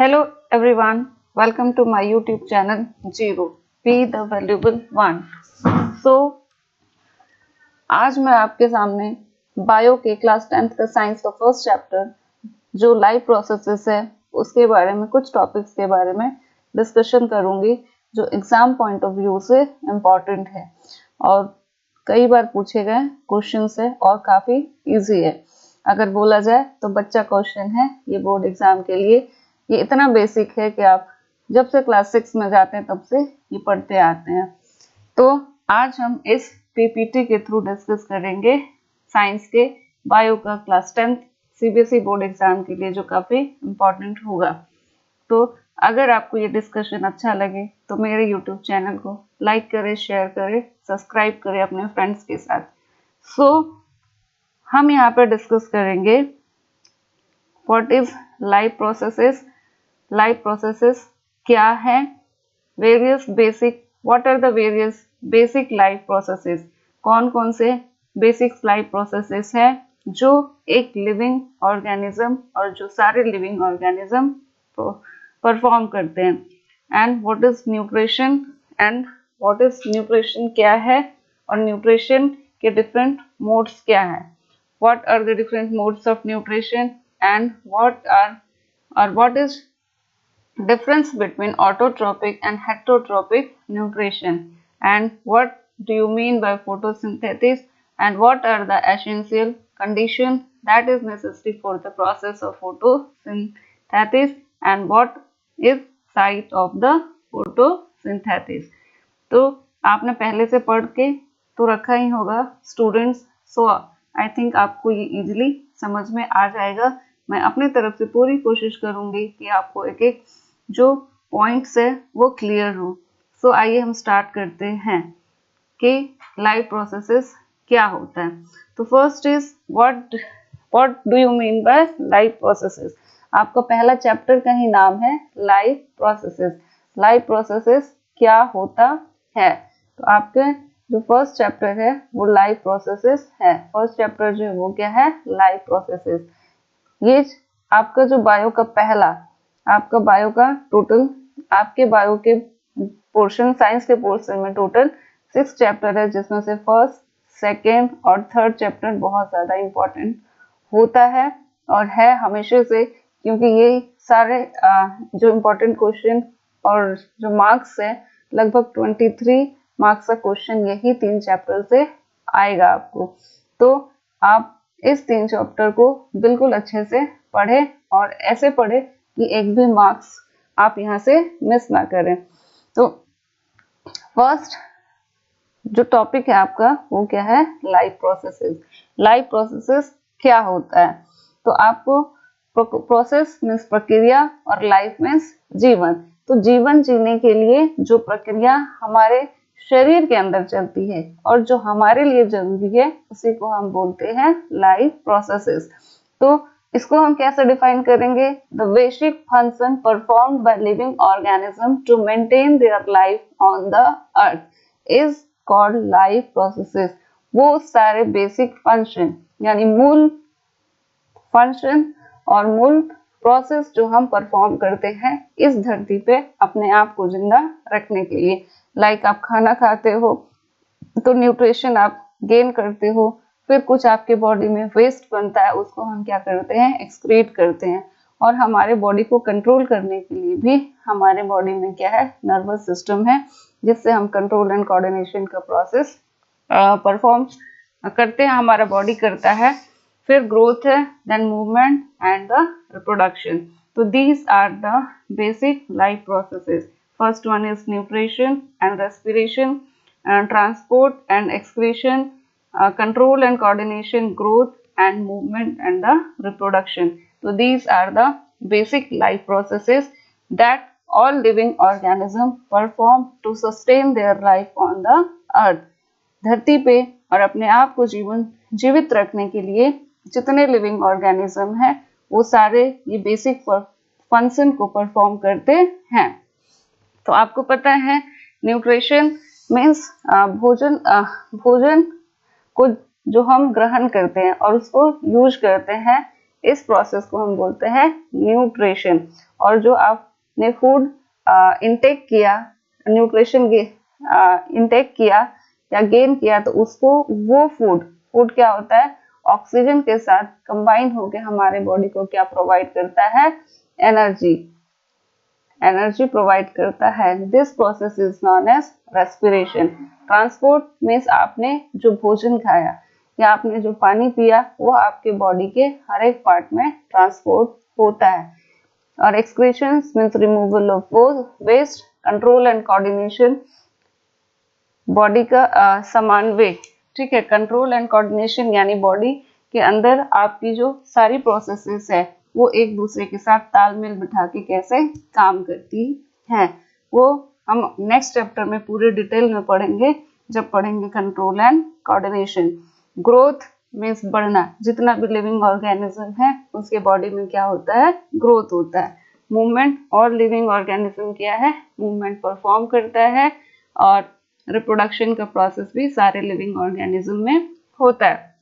Hello everyone, welcome to my YouTube channel Zero, Be the Valuable One. So, आज मैं आपके सामने bio के क्लास 10th का साइंस का फर्स्ट चैप्टर जो लाइव प्रोसेसेस है उसके बारे में कुछ टॉपिक्स के बारे में डिस्कशन करूंगी जो एग्जाम पॉइंट ऑफ व्यू से इम्पॉर्टेंट है और कई बार पूछे गए क्वेश्चंस है और काफ़ी इजी है। अगर बोला जाए तो बच्चा क्वेश्चन है ये बोर्ड एग्जाम के लिए। ये इतना बेसिक है कि आप जब से क्लास 6 में जाते हैं तब से ये पढ़ते आते हैं। तो आज हम इस पीपीटी के थ्रू डिस्कस करेंगे साइंस के बायो का class 10th CBSE board exam के लिए जो काफ़ी इम्पोर्टेंट होगा। तो अगर आपको ये डिस्कशन अच्छा लगे तो मेरे यूट्यूब चैनल को लाइक करें, शेयर करें, सब्सक्राइब करें अपने फ्रेंड्स के साथ। हम यहाँ पर डिस्कस करेंगे what is live processes, live processes क्या है, what are the various basic live processes, कौन कौन से बेसिक लाइव प्रोसेसेस है जो एक लिविंग ऑर्गेनिज्म और जो सारे लिविंग ऑर्गेनिज्म परफॉर्म करते हैं, and what is nutrition, and what is nutrition क्या है और न्यूट्रिशन के डिफरेंट मोड्स क्या है, what are the different modes of nutrition and what is difference between autotrophic and heterotrophic nutrition, and what do you mean by photosynthesis, and what are the essential conditions that is necessary for the process of photosynthesis, and what is site of the photosynthesis। तो आपने पहले से पढ़ के तो रखा ही होगा students, so I think आपको ये इजीली समझ में आ जाएगा। मैं अपने तरफ से पूरी कोशिश करूंगी कि आपको एक एक जो पॉइंट्स है वो क्लियर हो। सो आइए हम स्टार्ट करते हैं कि लाइव प्रोसेसेस क्या होता है। तो first is what do you mean bye live processes. आपका पहला चैप्टर का ही नाम है लाइव प्रोसेसेस। लाइव प्रोसेसेस क्या होता है, तो आपके जो फर्स्ट चैप्टर है वो लाइव प्रोसेसेस है। फर्स्ट चैप्टर जो है वो क्या है, लाइव प्रोसेसेस। ये आपका जो बायो का आपका बायो का टोटल, आपके बायो के पोर्शन, साइंस के पोर्शन में टोटल 6 चैप्टर है, जिसमें से फर्स्ट, सेकेंड और थर्ड चैप्टर बहुत ज़्यादा इम्पोर्टेंट होता है और है हमेशा से, क्योंकि ये सारे जो इम्पोर्टेंट क्वेश्चन और जो मार्क्स है लगभग 23 मार्क्स का क्वेश्चन यही 3 चैप्टर से आएगा आपको। तो आप इस 3 चैप्टर को बिल्कुल अच्छे से पढ़े और ऐसे पढ़े कि एक भी मार्क्स आप यहाँ से मिस ना करें। तो फर्स्ट जो टॉपिक है आपका वो क्या है, लाइव प्रोसेसेस। लाइव प्रोसेसेस क्या होता है, तो आपको प्रोसेस मीन्स प्रक्रिया और लाइफ मीन्स जीवन। तो जीवन जीने के लिए जो प्रक्रिया हमारे शरीर के अंदर चलती है और जो हमारे लिए जरूरी है उसी को हम बोलते हैं लाइव प्रोसेसेस। तो इसको हम कैसे डिफाइन करेंगे, the basic function performed by living organism to maintain their life on the earth is called live processes. वो सारे बेसिक फंक्शन यानी मूल फंक्शन और मूल प्रोसेस जो हम परफॉर्म करते हैं इस धरती पे अपने आप को जिंदा रखने के लिए। लाइक आप खाना खाते हो तो न्यूट्रिशन आप गेन करते हो, फिर कुछ आपके बॉडी में वेस्ट बनता है, उसको हम क्या करते हैं, एक्सक्रीट करते हैं। और हमारे बॉडी को कंट्रोल करने के लिए भी हमारे बॉडी में क्या है, नर्वस सिस्टम है, जिससे हम कंट्रोल एंड कोऑर्डिनेशन का प्रोसेस परफॉर्म करते हैं, हमारा बॉडी करता है। फिर ग्रोथ है, then movement and the reproduction. तो these are the basic life processes. First one is nutrition and respiration, transport and excretion, control and coordination, growth and movement and the reproduction. So these are the basic life processes that all living organisms perform to sustain their life on the earth. धरती पे और अपने आप को जीवित रखने के लिए जितने लिविंग ऑर्गेनिज्म हैं वो सारे ये बेसिक फंक्शन को परफॉर्म करते हैं। तो आपको पता है न्यूट्रिशन मीन्स भोजन को जो हम ग्रहण करते हैं और उसको यूज करते हैं इस प्रोसेस को हम बोलते हैं न्यूट्रिशन। और जो आपने फूड इनटेक किया, न्यूट्रिशन इनटेक किया या गेन किया, तो उसको वो फूड क्या होता है, ऑक्सीजन के साथ कंबाइन होकर हमारे बॉडी को क्या प्रोवाइड करता है, एनर्जी प्रोवाइड करता है। This process is known as respiration. Transport means आपने जो भोजन खाया या आपने जो पानी पिया वो आपके बॉडी के हर एक पार्ट में ट्रांसपोर्ट होता है। और excretion means removal of waste, control and coordination, body का समन्वय, ठीक है। कंट्रोल एंड कोऑर्डिनेशन यानी बॉडी के अंदर आपकी जो सारी प्रोसेसेस है वो एक दूसरे के साथ तालमेल बिठा के कैसे काम करती हैं, वो हम नेक्स्ट चैप्टर में पूरे डिटेल में पढ़ेंगे जब पढ़ेंगे control and coordination. Growth means बढ़ना, जितना भी लिविंग ऑर्गेनिज्म है उसके बॉडी में क्या होता है, ग्रोथ होता है। मूवमेंट, और लिविंग ऑर्गेनिज्म क्या है, मूवमेंट परफॉर्म करता है। और रिप्रोडक्शन का प्रोसेस भी सारे लिविंग ऑर्गेनिज्म में होता है।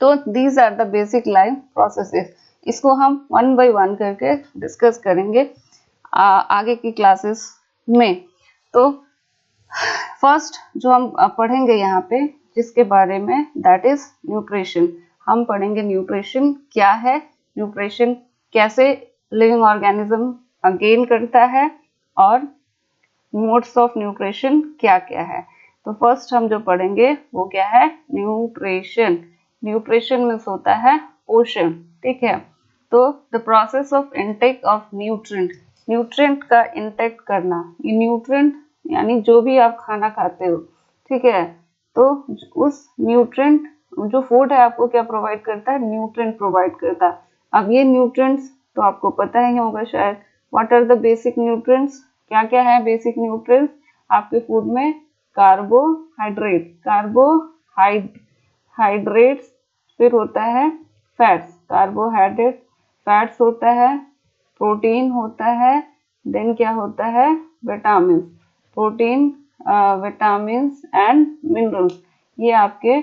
तो these are the basic life processes. इसको हम वन बाय वन करके डिस्कस करेंगे आगे की क्लासेस में। तो फर्स्ट जो हम पढ़ेंगे यहाँ पे जिसके बारे में, दैट इज न्यूट्रिशन। हम पढ़ेंगे न्यूट्रिशन क्या है, न्यूट्रिशन कैसे लिविंग ऑर्गेनिज्म गेन करता है, और मोड्स ऑफ न्यूट्रिशन क्या क्या है। तो फर्स्ट हम जो पढ़ेंगे वो क्या है, न्यूट्रिशन। न्यूट्रिशन मीन्स होता है पोषण, ठीक है। तो the process of intake of nutrient, nutrient का इनटेक करना। ये न्यूट्रिएंट यानी जो भी आप खाना खाते हो, ठीक है, तो उस न्यूट्रिएंट, जो फूड है आपको क्या प्रोवाइड करता है, न्यूट्रिएंट प्रोवाइड करता है। अब ये न्यूट्रिएंट्स तो आपको पता ही होगा शायद, what are the basic nutrients, क्या क्या है बेसिक न्यूट्रिएंट्स आपके फूड में, कार्बोहाइड्रेट्स, फिर होता है फैट्स, कार्बोहाइड्रेट फैट्स होता है, प्रोटीन होता है, देन क्या होता है, vitamin, protein, vitamins and minerals. ये आपके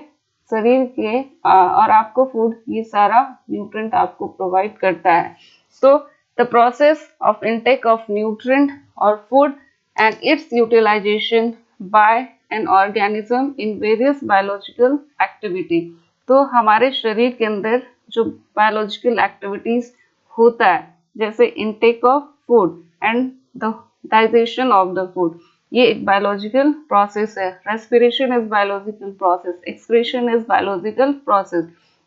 शरीर के और आपको फूड, ये सारा न्यूट्रिएंट आपको प्रोवाइड करता है। So the process of intake of nutrient और food and its utilisation by an organism in various biological activity. तो हमारे शरीर के अंदर जो बायोलॉजिकल एक्टिविटीज होता है, जैसे intake of food and the digestion of the food, ये एक बायोलॉजिकल प्रोसेस है। Respiration is biological process, excretion is biological process.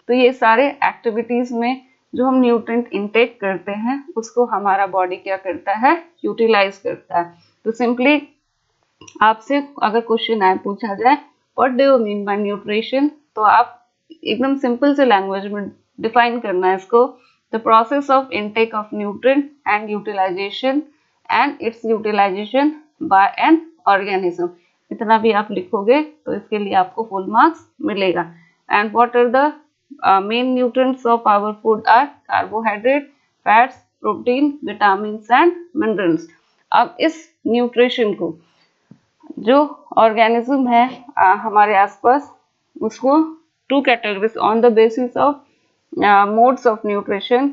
तो ये सारे एक्टिविटीज में जो हम न्यूट्रिएंट इनटेक करते हैं उसको हमारा बॉडी क्या करता है, यूटिलाइज करता है। तो सिंपली आपसे अगर क्वेश्चन आए, पूछा जाए what do you mean bye nutrition, तो आप एकदम सिंपल से लैंग्वेज में डिफाइन करना है इसको, the process of intake of nutrient and utilisation and its utilisation by an organism. इतना भी आप लिखोगे तो इसके लिए आपको फुल मार्क्स मिलेगा। And what are the main nutrients of our food are carbohydrate, fats, protein, vitamins and minerals. अब इस न्यूट्रिशन को जो ऑर्गेनिज्म है हमारे आसपास, उसको two categories on the basis of modes of nutrition,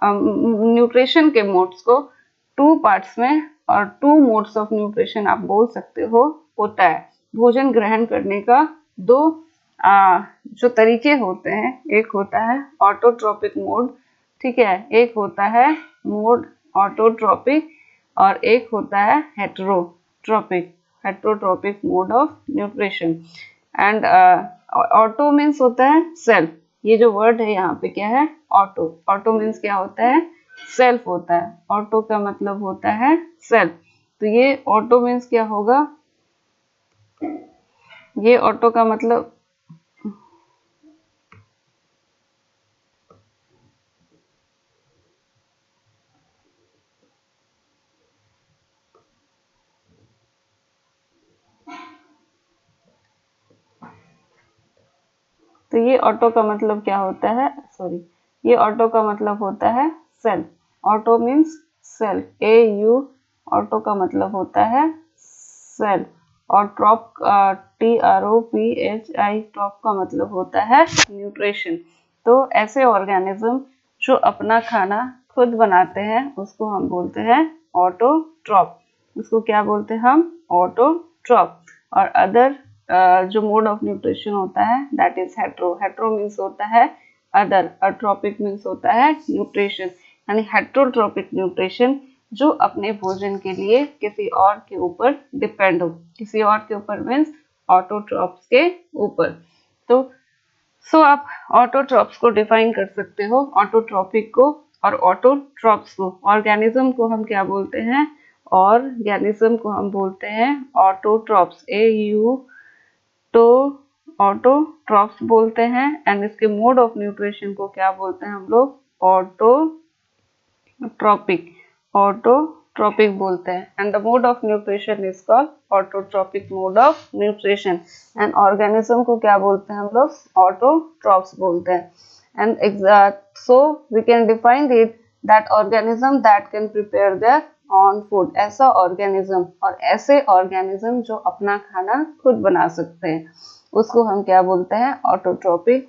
nutrition के मोड्स को टू पार्ट्स में और टू मोड्स ऑफ न्यूट्रिशन आप बोल सकते हो होता है। भोजन ग्रहण करने का दो जो तरीके होते हैं, एक होता है ऑटोट्रोपिक मोड, ठीक है, एक होता है मोड ऑटोट्रोपिक, और एक होता है heterotrophic mode of nutrition. And auto means होता है सेल्फ, ये जो वर्ड है यहाँ पे क्या है, ऑटो। ऑटो मीन्स क्या होता है, सेल्फ होता है। ऑटो का मतलब होता है सेल्फ। तो ये ऑटो मीन्स क्या होगा, ये ऑटो का मतलब, तो ये ऑटो का मतलब क्या होता है, सॉरी, ये ऑटो का मतलब होता है self. Auto means self, AU, auto का मतलब होता है सेल्फ। और ट्रॉप, TROPHI, ट्रॉप का मतलब होता है न्यूट्रिशन। तो ऐसे ऑर्गेनिज्म जो अपना खाना खुद बनाते हैं उसको हम बोलते हैं ऑटोट्रॉप। उसको क्या बोलते हैं हम? ऑटोट्रॉप। और अदर जो मोड ऑफ न्यूट्रिशन होता है that is hetero. Hetero means होता है अदर, अट्रोपिक मीन्स होता है न्यूट्रिशन। यानी हेट्रोट्रोपिक न्यूट्रिशन जो अपने भोजन के लिए किसी और के ऊपर डिपेंड हो। किसी और के ऊपर मीन्स ऑटोट्रॉप्स के ऊपर। तो आप ऑटोट्रॉप्स को डिफाइन कर सकते हो, ऑटोट्रॉपिक को और ऑटोट्रॉप्स को। ऑर्गेनिज्म को हम क्या बोलते हैं? ऑर्गेनिज्म को हम बोलते हैं ऑटोट्रॉप्स। AU तो ऑटोट्रॉप्स बोलते हैं। एंड इसके मोड ऑफ न्यूट्रिशन को क्या बोलते हैं हम लोग? ऑटोट्रॉपिक। ऑटोट्रॉपिक बोलते हैं। And the mode of nutrition is called autotrophic mode of nutrition. And organism को क्या बोलते हैं हम लोग? ऑटोट्रॉप्स बोलते हैं। And so we can define it that organism that can prepare their own food। ऐसा ऑर्गेनिज्म और ऐसे ऑर्गेनिज्म जो अपना खाना खुद बना सकते हैं उसको हम क्या बोलते हैं? ऑटोट्रॉपिक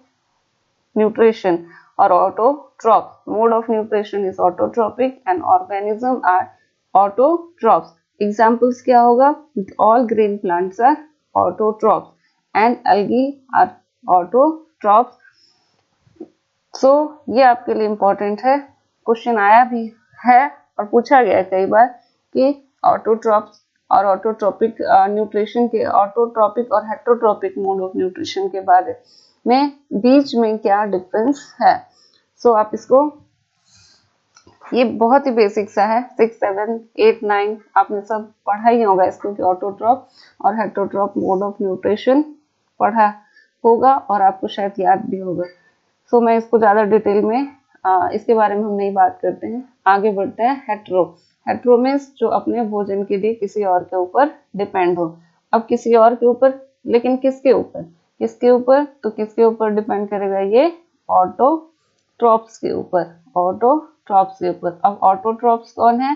न्यूट्रिशन और autotroph. Mode of nutrition is autotrophic and organism are autotrophs. Examples क्या होगा? All green plants are autotrophs and algae are autotrophs. So ये आपके लिए इम्पोर्टेंट है, क्वेश्चन आया भी है और पूछा गया है कई बार कि ऑटोट्रॉप्स और ऑटोट्रॉपिक न्यूट्रिशन के, ऑटोट्रॉपिक और हेट्रोट्रॉपिक मोड ऑफ न्यूट्रिशन के बारे में बीच में क्या डिफरेंस है। सो आप इसको, ये बहुत ही बेसिक सा है, 6, 7, 8, 9 आपने सब पढ़ा ही होगा इसको कि ऑटोट्रॉप और हेट्रोट्रॉप मोड ऑफ न्यूट्रिशन पढ़ा होगा और आपको शायद याद भी होगा। सो मैं इसको ज़्यादा डिटेल में इसके बारे में हम नहीं बात करते हैं, आगे बढ़ते हैं। हेट्रो। हेट्रो मीन्स जो अपने भोजन के लिए किसी और के ऊपर डिपेंड हो। अब किसी और के ऊपर, लेकिन किसके ऊपर? किसके ऊपर? तो किसके ऊपर डिपेंड करेगा ये? ऑटोट्रॉप्स के ऊपर। ऑटोट्रॉप्स के ऊपर। अब ऑटोट्रॉप्स कौन है?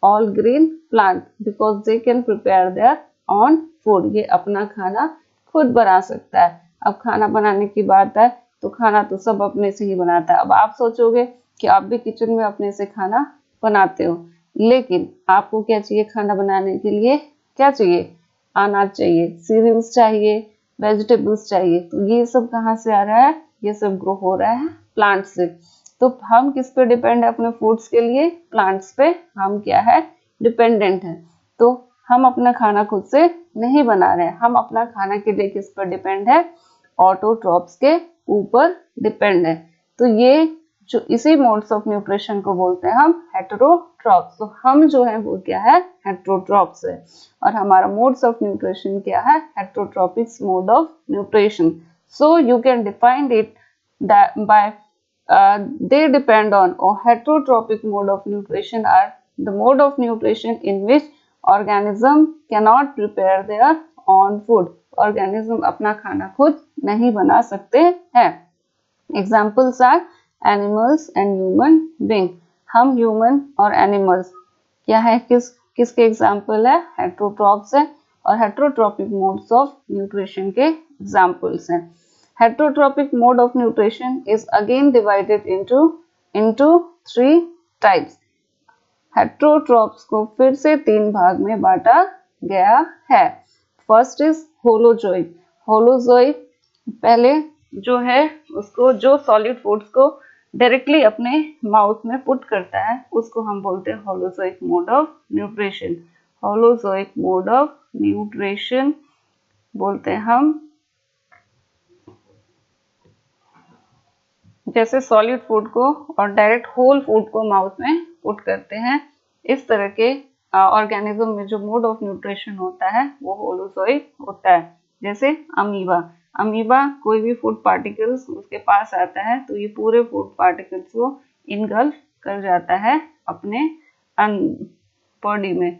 All green plant, because they can prepare there on food. ये अपना खाना खुद बना सकता है। अब खाना बनाने की बात है तो खाना तो सब अपने से ही बनाता है। अब आप सोचोगे कि आप भी किचन में अपने से खाना बनाते हो, लेकिन आपको क्या चाहिए खाना बनाने के लिए? क्या चाहिए? अनाज चाहिए, सीरियल्स चाहिए, वेजिटेबल्स चाहिए। तो ये सब कहाँ से आ रहा है? ये सब ग्रो हो रहा है प्लांट से। तो हम किस पे डिपेंड है अपने फूड्स के लिए? प्लांट्स पे हम क्या है? डिपेंडेंट है। तो हम अपना खाना खुद से नहीं बना रहे हैं, हम अपना खाना के लिए किस पर डिपेंड है? ऑटोट्रॉप्स के ऊपर डिपेंड है। तो ये जो इसी मोड्स ऑफ न्यूट्रिशन को बोलते हैं हम हेटेरोट्रॉप्स। तो हम जो है वो क्या है? हेटेरोट्रॉप्स है। और हमारा मोड्स ऑफ न्यूट्रिशन क्या है? Heterotrophic mode of nutrition. So you can define it by they depend on or heterotropic mode of nutrition are the mode of nutrition in which organism cannot prepare their own food। organism अपना खाना खुद नहीं बना सकते हैं। examples are animals and human being। हम human और animals क्या है? किसके एग्जाम्पल है? हेटेरोट्रॉप्स है और हेटेरोट्रॉपिक मोड्स ऑफ न्यूट्रिशन के एग्जाम्पल्स हैं। Heterotropic mode of nutrition is again divided into 3 types। Heterotrophs को फिर से 3 भाग में बांटा गया है। First is holozoic. होलोजोइक पहले जो है उसको, जो सॉलिड फूड्स को डायरेक्टली अपने माउथ में पुट करता है उसको हम बोलते हैं holozoic mode of nutrition. Holozoic mode of nutrition बोलते हैं हम। जैसे सॉलिड फूड को और डायरेक्ट होल फूड को माउथ में पुट करते हैं, इस तरह के ऑर्गेनिज्म में जो मोड ऑफ न्यूट्रिशन होता है वो होलोजोइक होता है। जैसे अमीबा। अमीबा कोई भी फूड पार्टिकल्स उसके पास आता है तो ये पूरे फूड पार्टिकल्स को इनगल्फ कर जाता है अपने बॉडी में।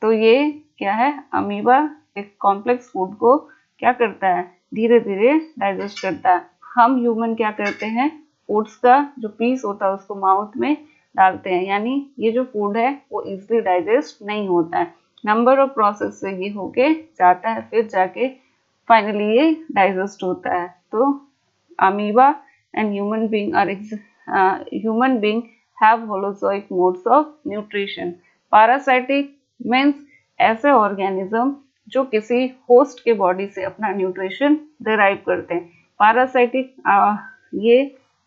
तो ये क्या है? अमीबा एक कॉम्प्लेक्स फूड को क्या करता है? धीरे धीरे डाइजेस्ट करता है। हम ह्यूमन क्या करते हैं? फूड्स का जो पीस होता है उसको माउथ में डालते हैं, यानी ये जो फूड है वो इजीली डाइजेस्ट नहीं होता है। नंबर ऑफ प्रोसेस से ये होके जाता है, फिर जाके फाइनली ये डाइजेस्ट होता है। तो amoeba and human being are human being have holozoic modes of nutrition. Parasitic means ऐसे ऑर्गेनिज्म जो किसी होस्ट के बॉडी से अपना न्यूट्रिशन डिराइव करते हैं. पैरासाइटिक ये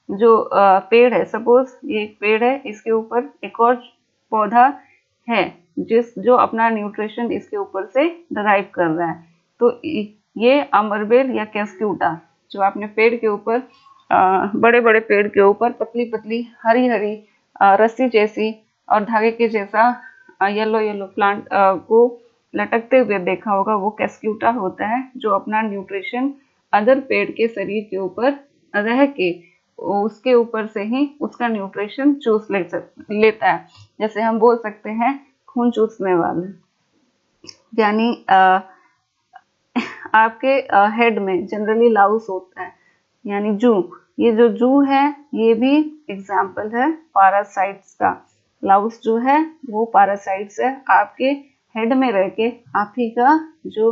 जो पेड़ है, सपोज ये एक पेड़ है, इसके ऊपर एक और पौधा है जो अपना न्यूट्रिशन इसके ऊपर से डिराइव कर रहा है. तो ये अमरबेल या कैस्क्यूटा जो आपने पेड़ के ऊपर बड़े बड़े पेड़ के ऊपर पतली पतली हरी हरी रस्सी जैसी और धागे के जैसा येलो येलो प्लांट को लटकते हुए देखा होगा, वो कैस्क्यूटा होता है जो अपना न्यूट्रिशन अदर पेड़ के शरीर के ऊपर रह के उसके ऊपर से ही उसका न्यूट्रिशन चूस लेता है. जैसे हम बोल सकते हैं खून चूसने वाले. यानी आपके हेड में जनरली लाउस होता है, यानी जू. ये जो जू है ये भी एग्जाम्पल है पैरासाइट्स का. लाउस जो है वो पैरासाइट्स है, आपके हेड में रह के आप ही का जो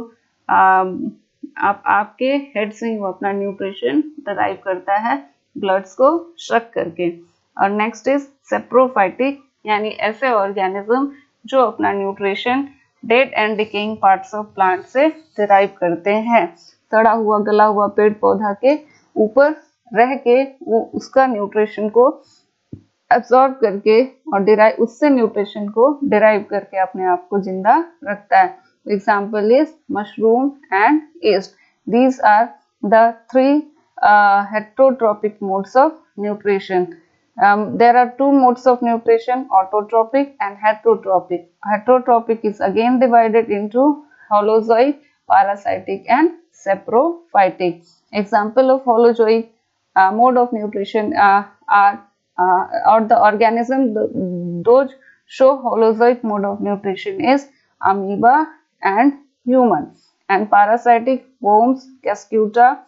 आपके हेड से ही वो अपना न्यूट्रिशन डराइव करता है ब्लड्स को शक करके. और नेक्स्ट इज सेप्रोफाइटिक, यानी ऐसे ऑर्गेनिज्म जो अपना nutrition dead and decaying parts of plant से डिराइव करते हैं. सड़ा हुआ गला हुआ पेड़ पौधा के ऊपर रह के वो उसका न्यूट्रिशन को एब्सॉर्ब करके और उससे न्यूट्रिशन को डिराइव करके अपने आप को जिंदा रखता है. Example is mushroom and yeast. These are the 3 heterotrophic modes of nutrition. There are 2 modes of nutrition, autotrophic and heterotrophic. Heterotrophic is again divided into holozoic, parasitic and saprophytic. Example of holozoic mode of nutrition are or the organism those show holozoic mode of nutrition is amoeba and human, and parasitic worms, cascuta,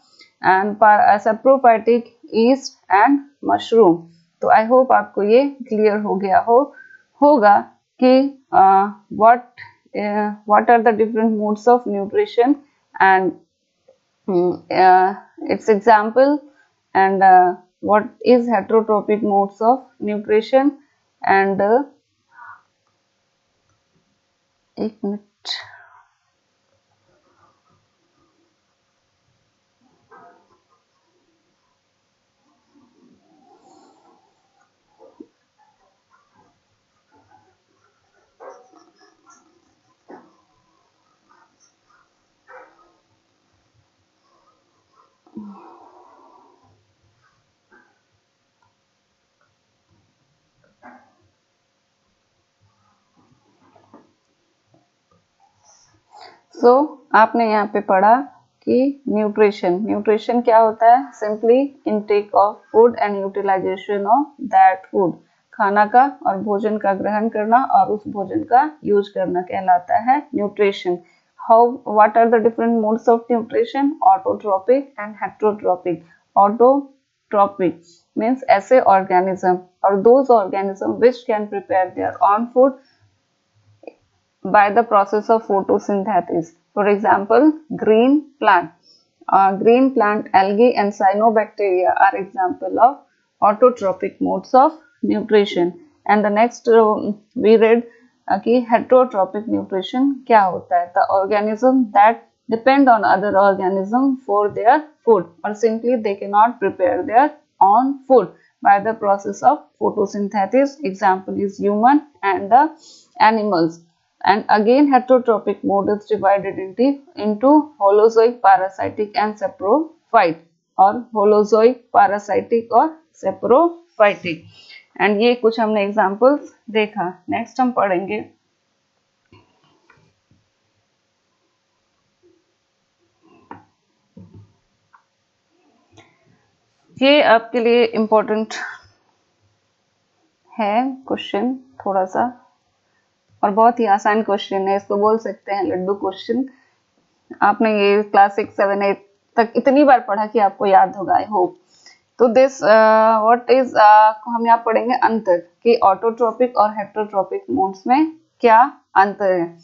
and saprophytic yeast and mushroom. तो I hope आपको ये clear हो गया होगा कि what are the different modes of nutrition and its example, and what is heterotrophic modes of nutrition, and एक मिनट. So आपने यहाँ पे पढ़ा कि न्यूट्रिशन क्या होता है. Simply intake of food and utilisation of that food. खाना का और भोजन का ग्रहण करना और उस भोजन का यूज करना कहलाता है nutrition. What are the different modes of nutrition? Autotrophic and heterotrophic. Autotrophic means ऐसे ऑर्गेनिज्म और those organism which can prepare their own food by the process of photosynthesis. For example, green plant. Green plant algae and cyanobacteria are example of autotrophic modes of nutrition. And the next we read कि heterotrophic nutrition क्या होता है? The organism that depend on other organism for their food, or simply they cannot prepare their own food by the process of photosynthesis. Example is human and the animals. And again heterotrophic mode is divided into holozoic, parasitic and saprophyte, or holozoic, parasitic और saprophytic. and ये कुछ हमने examples देखा. Next हम पढ़ेंगे ये आपके लिए इम्पोर्टेंट है क्वेश्चन थोड़ा सा, और बहुत ही आसान क्वेश्चन है. इसको बोल सकते हैं लड्डू क्वेश्चन. आपने ये क्लास 6, 7, 8 तक इतनी बार पढ़ा कि आपको याद होगा, आई होप. तो दिस व्हाट इज हम यहाँ पढ़ेंगे अंतर कि ऑटोट्रोपिक और हेटेरोट्रोपिक मोड्स में क्या अंतर है.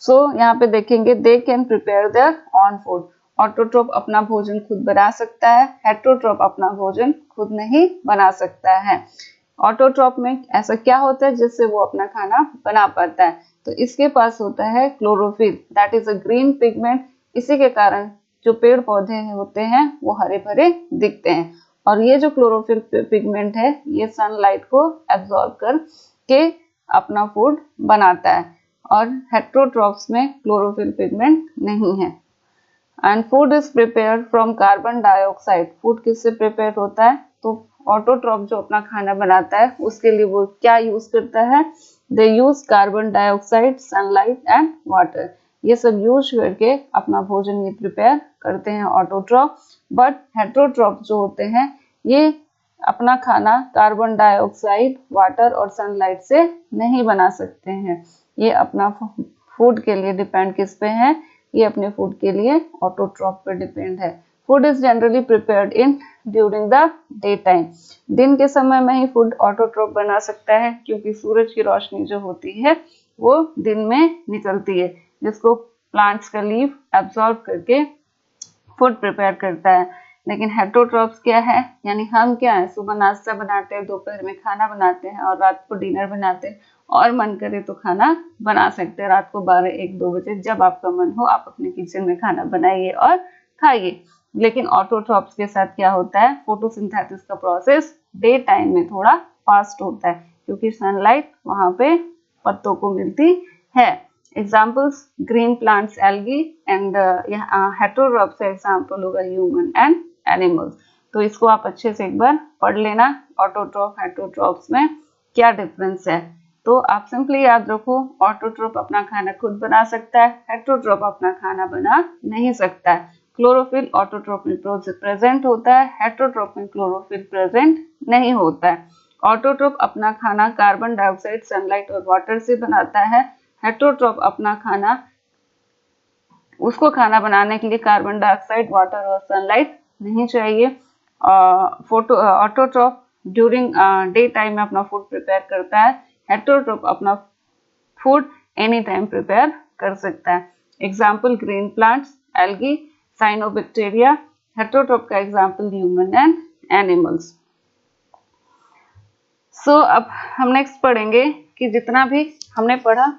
सो यहाँ पे देखेंगे they can prepare there on food. Autotroph अपना भोजन खुद बना सकता है, हेटेरोट्रॉफ अपना भोजन खुद नहीं बना सकता है। ऑटोट्रॉफ में ऐसा क्या होता है जिससे वो अपना खाना बना पाता है? तो इसके पास होता है chlorophyll, that is a green pigment. इसी के कारण जो पेड़ पौधे होते हैं वो हरे भरे दिखते हैं। और ये जो क्लोरोफिल पिगमेंट है ये सनलाइट को एब्जॉर्ब करके अपना फूड बनाता है, और हेटेरोट्रॉफ्स में क्लोरोफिल पिगमेंट नहीं है। And food is prepared from carbon dioxide. Food किससे प्रिपेयर होता है? तो ऑटोट्रॉफ जो अपना खाना बनाता है उसके लिए वो क्या यूज करता है? They use carbon dioxide, sunlight and water. ये सब यूज करके अपना भोजन ये प्रिपेयर करते हैं ऑटोट्रॉफ। बट हेटेरोट्रॉफ जो होते हैं ये अपना खाना कार्बन डाइऑक्साइड, वाटर और सनलाइट से नहीं बना सकते हैं। ये अपना फूड के लिए डिपेंड किस पे है? ये अपने फूड के लिए ऑटोट्रॉफ पे डिपेंड है। Food is generally prepared in during the day time. दिन के समय में ही फूड ऑटोट्रॉफ बना सकता है, क्योंकि सूरज की रोशनी जो होती है वो दिन में निकलती है, जिसको प्लांट्स का लीफ एब्जॉर्ब करके फूड प्रिपेयर करता है। लेकिन हेटेरोट्रॉफ्स क्या है? यानी हम क्या है, सुबह नाश्ता बनाते हैं, दोपहर में खाना बनाते हैं और रात को डिनर बनाते हैं, और मन करे तो खाना बना सकते हैं रात को 12-1-2 बजे। जब आपका मन हो आप अपने किचन में खाना बनाइए और खाइए। लेकिन ऑटोट्रॉफ्स के साथ क्या होता है? फोटोसिंथेसिस का प्रोसेस डे टाइम में थोड़ा फास्ट होता है, क्योंकि सनलाइट वहां पे पत्तों को मिलती है। Examples: green plants, algae, and heterotrophs example होगा human and animals। तो इसको आप अच्छे से एक बार पढ़ लेना, ऑटोट्रॉफ हेटेरोट्रॉफ्स में क्या डिफरेंस है। तो आप सिंपली याद रखो, ऑटोट्रॉफ अपना खाना खुद बना सकता है, हेटेरोट्रॉफ अपना खाना बना नहीं सकता है। क्लोरोफिल ऑटोट्रॉफ में प्रेजेंट होता है, हेटेरोट्रॉफ में क्लोरोफिल प्रेजेंट नहीं होता है। ऑटोट्रॉफ अपना खाना कार्बन डाइऑक्साइड, सनलाइट और वाटर से बनाता है। हेटेरोट्रॉफ अपना खाना, उसको खाना बनाने के लिए कार्बन डाइऑक्साइड, वाटर और सनलाइट नहीं चाहिए। ऑटोट्रॉफ ड्यूरिंग डे टाइम में अपना फूड प्रिपेयर करता है। हेटेरोट्रॉफ अपना फूड एनी टाइम प्रिपेयर कर सकता है। Example: green plants, algae, cyanobacteria. Heterotroph का एग्जाम्पल ह्यूमन एंड एनिमल्स। सो अब हम नेक्स्ट पढ़ेंगे कि जितना भी हमने पढ़ा,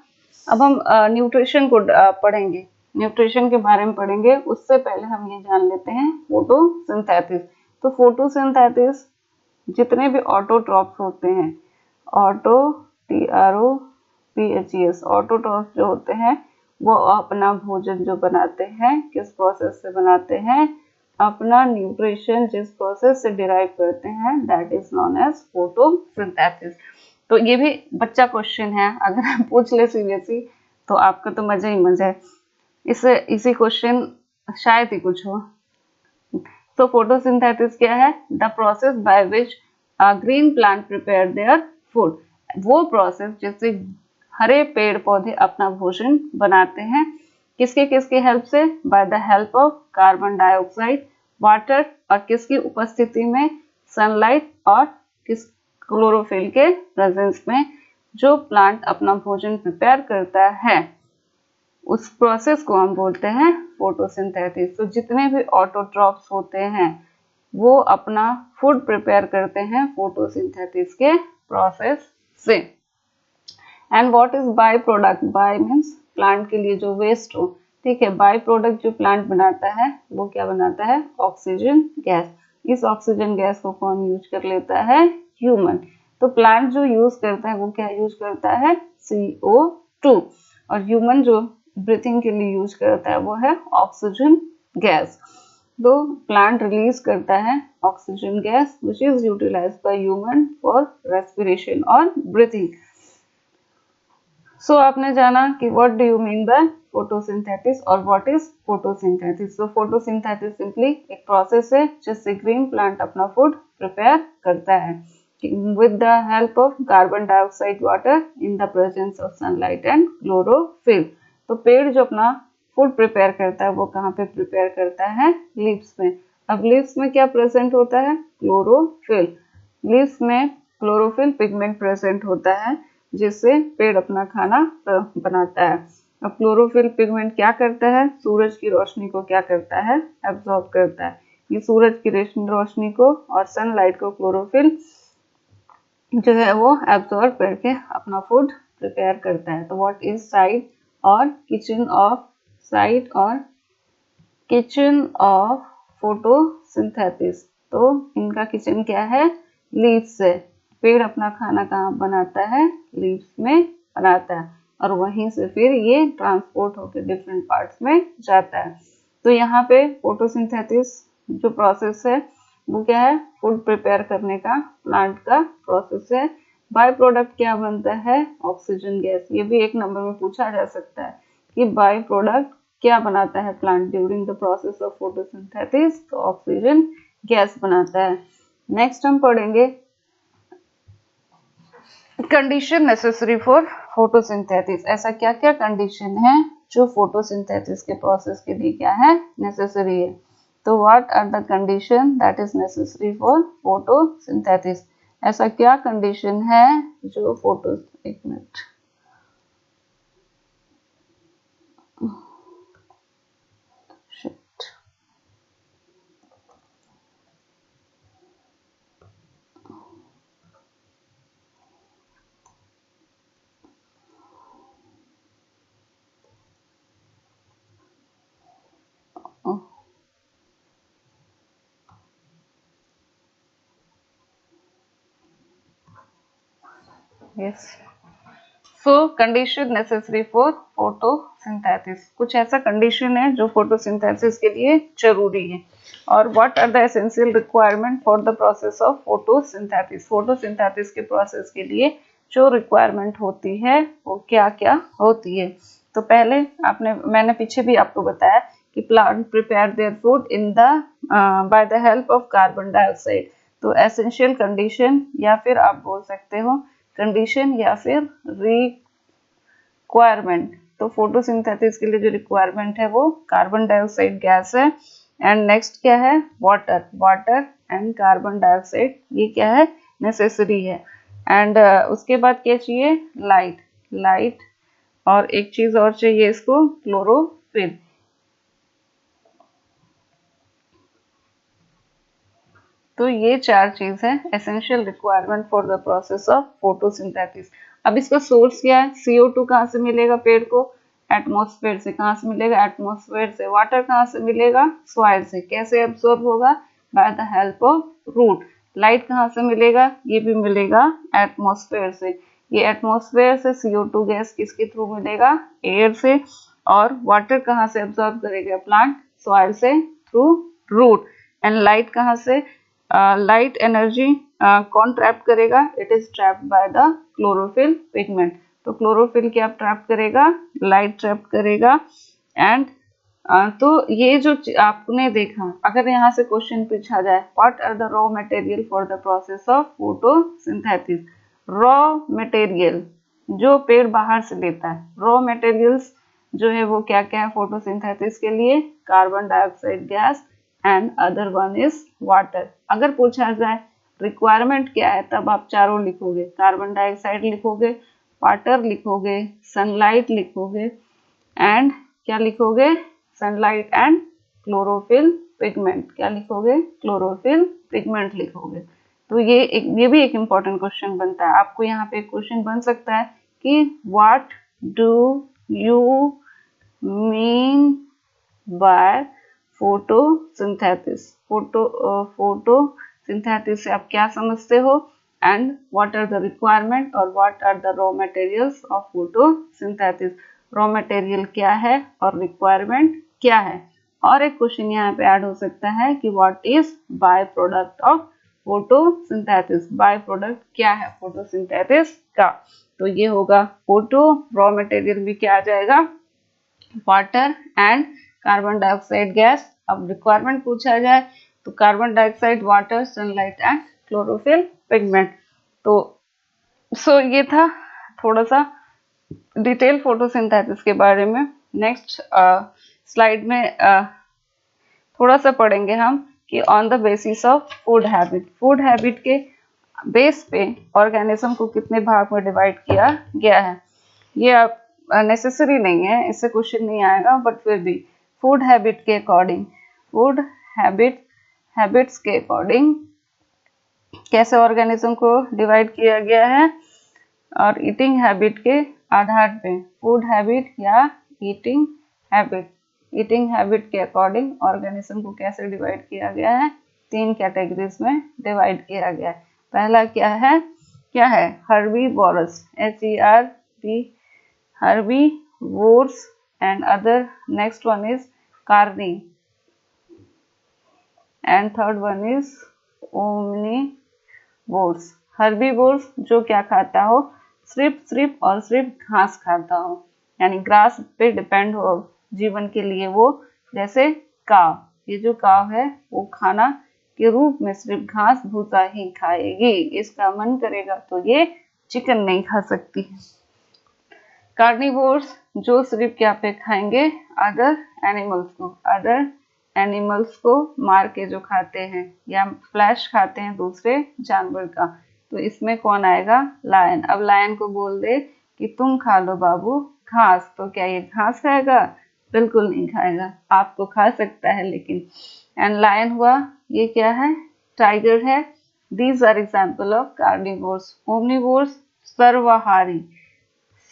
अब हम न्यूट्रिशन को पढ़ेंगे, न्यूट्रिशन के बारे में पढ़ेंगे। उससे पहले हम ये जान लेते हैं फोटोसिंथेसिस। तो फोटोसिंथेसिस जितने भी ऑटोट्रॉफ्स होते हैं, TROPHES, ऑटोट्रॉफ्स जो होते हैं वो अपना भोजन जो बनाते हैं किस प्रोसेस से बनाते हैं? अपना न्यूट्रिशन जिस प्रोसेस से डिराइव करते हैं that is known as photosynthesis. तो ये भी बच्चा क्वेश्चन है, अगर पूछ ले सीरियसली तो आपका तो मजा ही मजा है। इसी क्वेश्चन शायद ही कुछ हो। तो फोटोसिंथेसिस क्या है? The process by which green plant prepare their food. वो प्रोसेस जिससे हरे पेड़ पौधे अपना भोजन बनाते हैं। किसके किसके हेल्प से? Bye the help of carbon dioxide, water, और किसकी उपस्थिति में? सनलाइट और किस क्लोरोफिल के प्रेजेंस में जो प्लांट अपना भोजन प्रिपेयर करता है उस प्रोसेस को हम बोलते हैं फोटोसिंथेसिस। तो जितने भी ऑटोट्रॉफ्स होते हैं वो अपना फूड प्रिपेयर करते हैं फोटोसिंथेसिस के प्रोसेस से। And what is by product? Bye means plant के लिए जो वेस्ट हो, ठीक है। बाय प्रोडक्ट जो प्लांट बनाता है वो क्या बनाता है? Oxygen gas. इस ऑक्सीजन गैस को कौन यूज कर लेता है? ह्यूमन। तो प्लांट जो यूज करता है वो क्या यूज करता है? CO2। और ह्यूमन जो ब्रीथिंग के लिए यूज करता है वो है ऑक्सीजन गैस। तो प्लांट रिलीज करता है oxygen gas which is utilised by human for respiration और ब्रीथिंग। सो आपने जाना कि what do you mean by photosynthesis और व्हाट इज फोटोसिंथेसिस। तो फोटोसिंथेसिस सिंपली एक प्रोसेस है जिससे ग्रीन प्लांट अपना फूड प्रिपेयर करता है with the help of carbon dioxide, water in the presence of sunlight and chlorophyll। तो पेड़ जो अपना फूड प्रिपेयर करता है वो कहाँ पे प्रिपेयर करता है? लीव्स में। अब लीव्स में क्या प्रेजेंट होता है? क्लोरोफिल। लीव्स में क्लोरोफिल पिगमेंट प्रेजेंट होता है जिससे पेड़ अपना खाना बनाता है। अब क्लोरोफिल पिगमेंट क्या करता है, सूरज की रोशनी को क्या करता है, एब्जॉर्ब करता है। ये सूरज की रोशनी को और सनलाइट को क्लोरोफिल जो है वो एब्जॉर्ब करके अपना फूड प्रिपेयर करता है। तो व्हाट इज साइट और किचन ऑफ फोटोसिंथेसिस। तो इनका किचन क्या है, लीव्स है। पेड़ अपना खाना कहाँ बनाता है, लीव्स में बनाता है, और वहीं से फिर ये ट्रांसपोर्ट होकर डिफरेंट पार्ट्स में जाता है। तो यहाँ पे फोटोसिंथेसिस जो प्रोसेस है वो क्या है, फूड प्रिपेयर करने का प्लांट का प्रोसेस है। बाय प्रोडक्ट क्या बनता है, ऑक्सीजन गैस। ये भी एक नंबर में पूछा जा सकता है कि बाय प्रोडक्ट क्या बनाता है plant during the process of photosynthesis. तो ऑक्सीजन गैस बनाता है। नेक्स्ट हम पढ़ेंगे कंडीशन नेसेसरी फॉर फोटोसिंथेसिस। ऐसा क्या क्या कंडीशन है जो फोटोसिंथेसिस के प्रोसेस के लिए क्या है, नेसेसरी है। तो what are the condition that is necessary for photosynthesis. ऐसा क्या कंडीशन है जो एक minute yes. So condition necessary for photosynthesis, कुछ ऐसा कंडीशन है जो फोटोसिंथेसिस के लिए जरूरी है। और what are the essential requirement for the process of photosynthesis. Photosynthesis के प्रोसेस के लिए जो रिक्वायरमेंट होती है वो क्या क्या होती है। तो पहले मैंने पीछे भी आपको बताया कि plant prepare their food in the by the help of carbon dioxide. तो एसेंशियल कंडीशन या फिर आप बोल सकते हो कंडीशन या फिर रिक्वायरमेंट। तो फोटोसिंथेसिस के लिए जो रिक्वायरमेंट है वो कार्बन डाइऑक्साइड गैस है। एंड नेक्स्ट क्या है, वाटर एंड कार्बन डाइऑक्साइड, ये क्या है, नेसेसरी है। एंड उसके बाद क्या चाहिए, लाइट और एक चीज और चाहिए इसको, क्लोरोफिल। तो ये चार चीज है essential requirement for the process of photosynthesis. अब इसका सोर्स क्या है, CO2 कहाँ से मिलेगा पेड़ को, एटमॉस्फेयर से। कहाँ से मिलेगा, एटमॉस्फेयर से। वाटर कहाँ से मिलेगा, सॉइल से। कैसे एब्सॉर्ब होगा, by the help of root. Light कहाँ से मिलेगा, ये भी मिलेगा एटमॉस्फेयर से। ये एटमॉस्फेयर से CO2 गैस किसके थ्रू मिलेगा, एयर से। और वाटर कहाँ से एब्सॉर्ब करेगा प्लांट, सॉइल से थ्रू रूट। एंड लाइट कहाँ से, लाइट एनर्जी कौन ट्रैप करेगा, it is trapped by the chlorophyll pigment. तो क्लोरोफिल क्या ट्रैप करेगा, लाइट ट्रैप करेगा। एंड तो ये जो आपने देखा, अगर यहाँ से क्वेश्चन पूछा जाए what are the raw material for the process of photosynthesis. Raw material जो पेड़ बाहर से लेता है, रॉ मटेरियल्स जो है वो क्या क्या है फोटोसिंथेसिस के लिए, carbon dioxide gas and other one is water. अगर पूछा जाए रिक्वायरमेंट क्या है, तब आप चारों लिखोगे, कार्बन डाइऑक्साइड लिखोगे, वाटर लिखोगे, सनलाइट लिखोगे, एंड क्या लिखोगे, सनलाइट एंड क्लोरोफिल पिगमेंट। क्या लिखोगे, क्लोरोफिल पिगमेंट लिखोगे। तो ये भी एक इम्पोर्टेंट क्वेश्चन बनता है। आपको यहाँ पे क्वेश्चन बन सकता है कि what do you mean by photosynthesis. Photosynthesis से आप क्या समझते हो, and what are the requirement और what are the raw materials of photosynthesis. Raw material क्या है और रिक्वायरमेंट क्या है। और एक क्वेश्चन यहाँ पे ऐड हो सकता है कि what is by product of photosynthesis. By product क्या है फोटोसिंथेसिस का। तो ये होगा फोटो, रॉ मटेरियल भी क्या आ जाएगा, water and carbon dioxide gas. अब रिक्वायरमेंट पूछा जाए तो carbon dioxide, water, sunlight and chlorophyll pigment. तो ये था थोड़ा सा डिटेल फोटोसिंथेसिस के बारे में। नेक्स्ट स्लाइड में थोड़ा सा पढ़ेंगे हम कि on the basis of food habit. Food habit के बेस पे ऑर्गेनिज्म को कितने भाग में डिवाइड किया गया है। ये आप नेसेसरी नहीं है, इससे क्वेश्चन नहीं आएगा, बट फिर भी फूड हैबिट के अकॉर्डिंग, फूड हैबिट्स के अकॉर्डिंग कैसे ऑर्गेनिज्म को डिवाइड किया गया है, और ईटिंग हैबिट के आधार पे फूड हैबिट या ईटिंग हैबिट के अकॉर्डिंग ऑर्गेनिज्म को कैसे डिवाइड किया गया है, 3 कैटेगरीज में डिवाइड किया गया है। पहला क्या है herbivorous, HERB, herbivores and other. Next one is and third one is omnivores. herbivores जो क्या खाता हो, सिर्फ और सिर्फ घास खाता हो, यानी ग्रास पे डिपेंड हो जीवन के लिए वो, जैसे काव, ये जो काव है वो खाना के रूप में सिर्फ घास भूसा ही खाएगी, इसका मन करेगा तो ये चिकन नहीं खा सकती है। कार्निवोर्स जो सिर्फ क्या पे खाएंगे, अदर एनिमल्स को मार के जो खाते हैं या फ्लैश खाते हैं दूसरे जानवर का, तो इसमें कौन आएगा, लायन। अब लायन को बोल दे कि तुम खा लो बाबू घास, तो क्या ये घास खाएगा, बिल्कुल नहीं खाएगा, आप तो खा सकता है लेकिन। एंड लायन हुआ, ये क्या है, टाइगर है। These are example of carnivores. Omnivores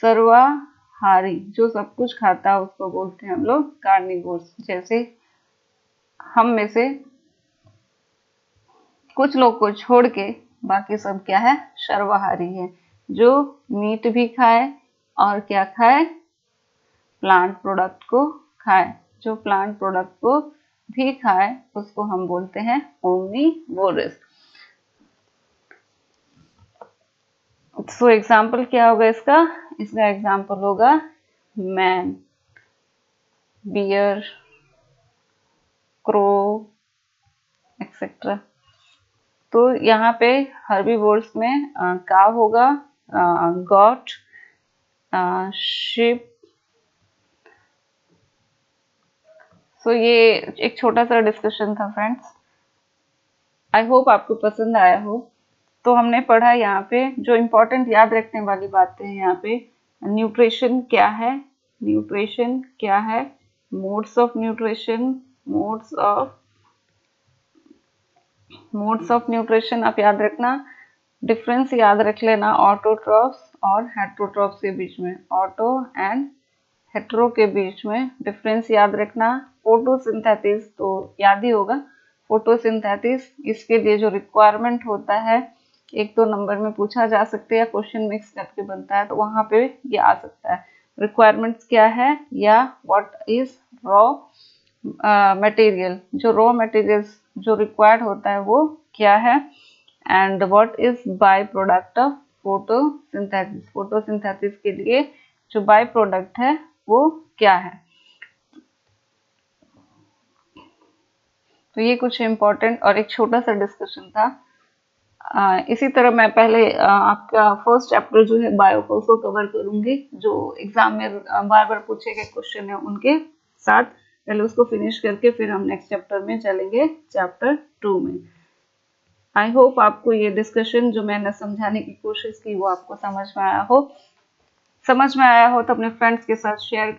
सर्वाहारी जो सब कुछ खाता है उसको बोलते हैं हम लोग कार्निवोर्स। जैसे हम में से कुछ लोग को छोड़ के बाकी सब क्या है, सर्वाहारी है, जो मीट भी खाए और क्या खाए, प्लांट प्रोडक्ट को खाए, जो प्लांट प्रोडक्ट को भी खाए उसको हम बोलते हैं ओमनिवोरस। सो एग्जाम्पल क्या होगा इसका एग्जाम्पल होगा मैन, बियर, क्रो एक्सेट्रा। तो यहाँ पे हर्बीवोर्स में काव होगा, गॉट, शिप। सो ये एक छोटा सा डिस्कशन था फ्रेंड्स, आई होप आपको पसंद आया हो। तो हमने पढ़ा यहाँ पे जो इम्पोर्टेंट याद रखने वाली बातें हैं, यहाँ पे न्यूट्रिशन क्या है, modes of nutrition, modes of nutrition आप याद रखना, डिफरेंस याद रख लेना ऑटोट्रॉफ्स और हेट्रोट्रॉफ्स के बीच में, ऑटो एंड हेट्रो के बीच में डिफरेंस याद रखना। फोटोसिंथेसिस तो याद ही होगा, फोटोसिंथेसिस इसके लिए जो रिक्वायरमेंट होता है 1-2 नंबर में पूछा जा सकता है या क्वेश्चन मिक्स करके बनता है, तो वहां पे ये आ सकता है। रिक्वायरमेंट्स क्या है, या व्हाट इज रॉ मटेरियल, जो रॉ मटेरियल्स जो रिक्वायर्ड होता है वो क्या है, and what is by product of photosynthesis, photosynthesis के लिए जो बाय प्रोडक्ट है वो क्या है। तो ये कुछ इम्पोर्टेंट और एक छोटा सा डिस्कशन था। इसी तरह मैं पहले आपका फर्स्ट चैप्टर जो है बायो को उसको कवर करूंगी, जो एग्जाम में बार बार पूछे गए क्वेश्चन है उनके साथ, पहले उसको फिनिश करके फिर हम नेक्स्ट चैप्टर में चलेंगे, चैप्टर 2 में। आई होप आपको ये डिस्कशन जो मैंने समझाने की कोशिश की वो आपको समझ में आया हो। तो अपने फ्रेंड्स के साथ शेयर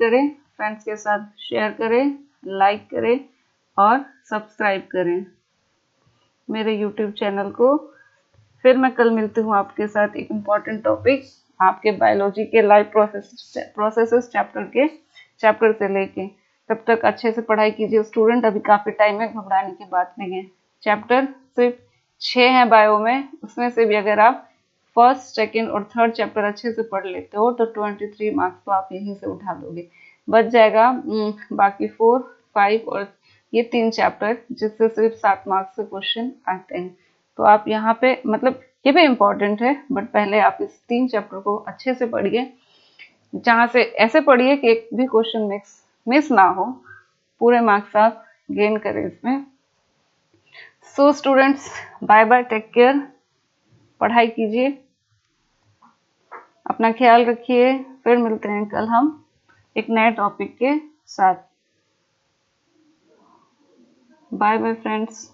करें, लाइक करें और सब्सक्राइब करें मेरे यूट्यूब चैनल को। फिर मैं कल मिलती हूँ आपके साथ एक इम्पॉर्टेंट टॉपिक आपके बायोलॉजी के लाइव प्रोसेसेस चैप्टर से लेके। तब तक अच्छे से पढ़ाई कीजिए स्टूडेंट, अभी काफी टाइम है, घबराने की बात नहीं है। चैप्टर सिर्फ 6 हैं बायो में, उसमें से भी अगर आप फर्स्ट, सेकेंड और थर्ड चैप्टर अच्छे से पढ़ लेते हो तो 23 मार्क्स तो आप यहीं से उठा लोगे, बच जाएगा बाकी 4, 5 और ये 3 चैप्टर जिससे सिर्फ 7 मार्क्स से क्वेश्चन आते हैं। तो आप यहाँ पे मतलब ये भी इम्पोर्टेंट है, बट पहले आप इस 3 चैप्टर को अच्छे से पढ़िए, जहाँ से ऐसे पढ़िए कि एक भी क्वेश्चन मिस ना हो, पूरे मार्क्स आप गेन करें इसमें। So students, bye bye, take care, पढ़ाई कीजिए, अपना ख्याल रखिए। फिर मिलते हैं कल हम एक नए टॉपिक के साथ। Bye bye friends.